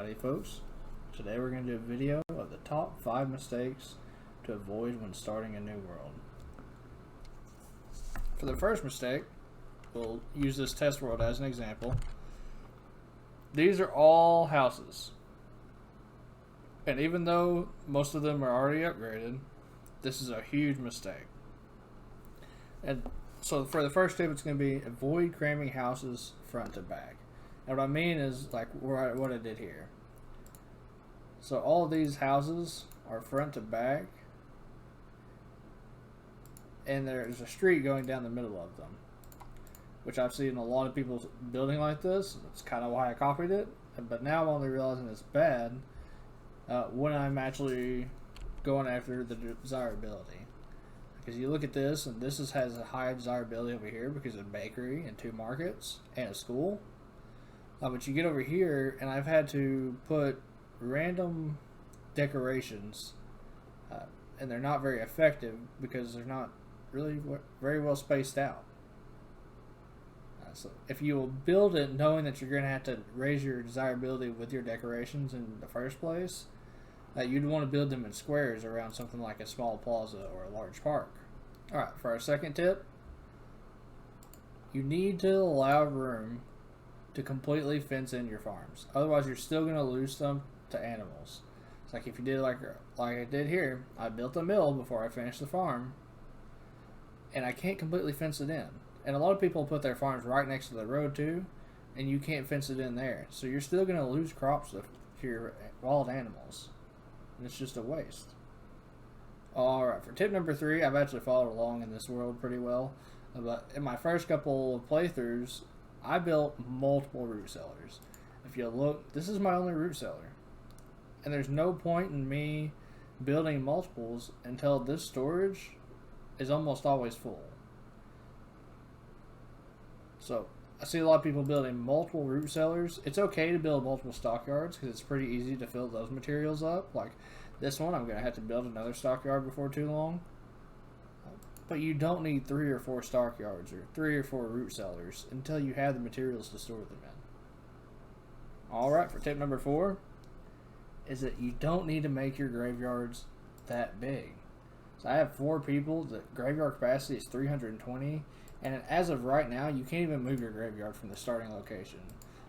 Howdy folks, today we're going to do a video of the top 5 mistakes to avoid when starting a new world. For the first mistake, we'll use this test world as an example. These are all houses, and even though most of them are already upgraded, this is a huge mistake. And so for the first tip, it's going to be avoid cramming houses front to back. And what I mean is like what I did here. So all of these houses are front to back, and there's a street going down the middle of them, which I've seen a lot of people building like this. That's kind of why I copied it. But now I'm only realizing it's bad when I'm actually going after the desirability. Because you look at this, and this has a high desirability over here because of a bakery and 2 markets and a school. But you get over here, and I've had to put random decorations, and they're not very effective because they're not really very well spaced out. So if you will build it knowing that you're going to have to raise your desirability with your decorations in the first place, you'd want to build them in squares around something like a small plaza or a large park. Alright, for our second tip, you need to allow room to completely fence in your farms. Otherwise, you're still going to lose them to animals. It's like if you did like I did here, I built a mill before I finished the farm, and I can't completely fence it in. And a lot of people put their farms right next to the road too, and you can't fence it in there. So you're still going to lose crops to your wild animals. And it's just a waste. Alright, for tip number 3, I've actually followed along in this world pretty well. But in my first couple of playthroughs, I built multiple root cellars. If you look, this is my only root cellar. And there's no point in me building multiples until this storage is almost always full. So, I see a lot of people building multiple root cellars. It's okay to build multiple stockyards because it's pretty easy to fill those materials up. Like this one, I'm going to have to build another stockyard before too long. But you don't need 3 or 4 stockyards or 3 or 4 root cellars until you have the materials to store them in. Alright, for tip number 4 is that you don't need to make your graveyards that big. So I have 4 people, the graveyard capacity is 320, and as of right now, you can't even move your graveyard from the starting location.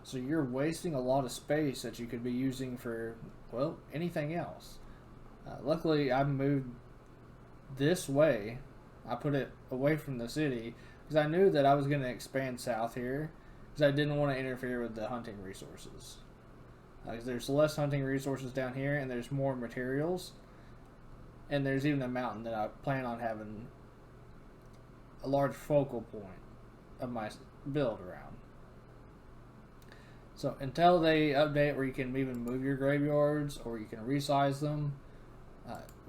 So you're wasting a lot of space that you could be using for, well, anything else. Luckily, I moved this way. I put it away from the city because I knew that I was going to expand south here because I didn't want to interfere with the hunting resources. There's less hunting resources down here and there's more materials, and there's even a mountain that I plan on having a large focal point of my build around. So until they update where you can even move your graveyards or you can resize them,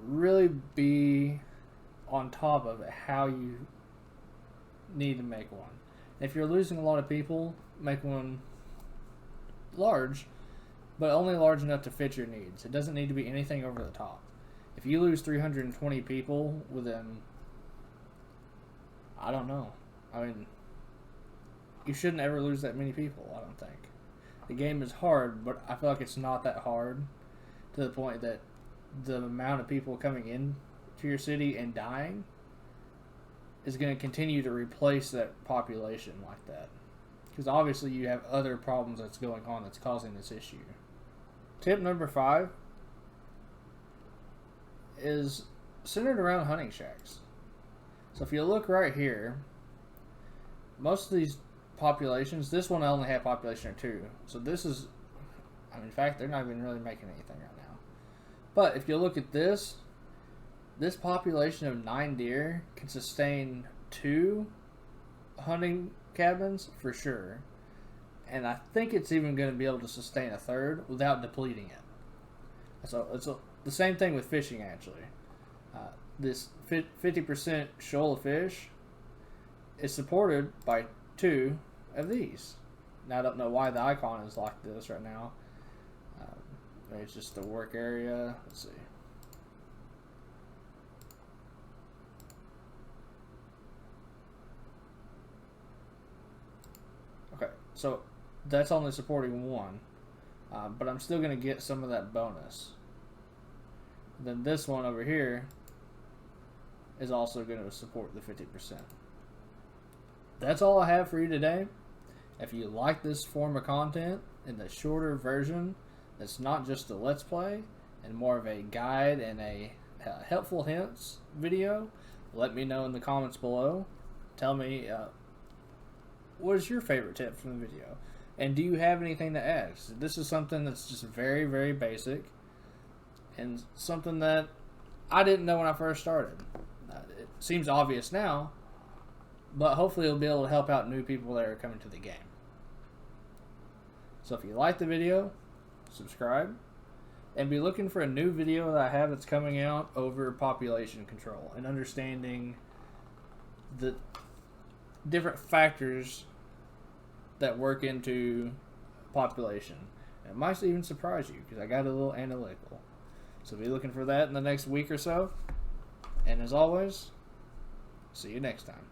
really be on top of how you need to make one. If you're losing a lot of people, make one large, but only large enough to fit your needs. It doesn't need to be anything over the top. If you lose 320 people within, I don't know. I mean, you shouldn't ever lose that many people, I don't think. The game is hard, but I feel like it's not that hard to the point that the amount of people coming in to your city and dying is going to continue to replace that population like that. Because obviously you have other problems that's going on that's causing this issue. Tip number 5 is centered around hunting shacks. So if you look right here, most of these populations, this one I only have population of 2. So this is, I mean, in fact, they're not even really making anything right now. But if you look at this population of 9 deer can sustain 2 hunting cabins for sure. And I think it's even going to be able to sustain a 3rd without depleting it. So it's the same thing with fishing, actually. This 50% shoal of fish is supported by 2 of these. Now, I don't know why the icon is like this right now. Maybe it's just the work area. Let's see. Okay, so that's only supporting 1. but I'm still going to get some of that bonus. Then this one over here is also going to support the 50%. That's all I have for you today. If you like this form of content in the shorter version, it's not just a let's play and more of a guide and a helpful hints video, let me know in the comments below. Tell me what is your favorite tip from the video, and do you have anything to add? This is something that's just very, very basic and something that I didn't know when I first started. It seems obvious now, but hopefully it'll be able to help out new people that are coming to the game. So if you like the video, subscribe, and be looking for a new video that I have that's coming out over population control and understanding the different factors that work into population. And it might even surprise you because I got a little analytical. So be looking for that in the next week or so. And as always, see you next time.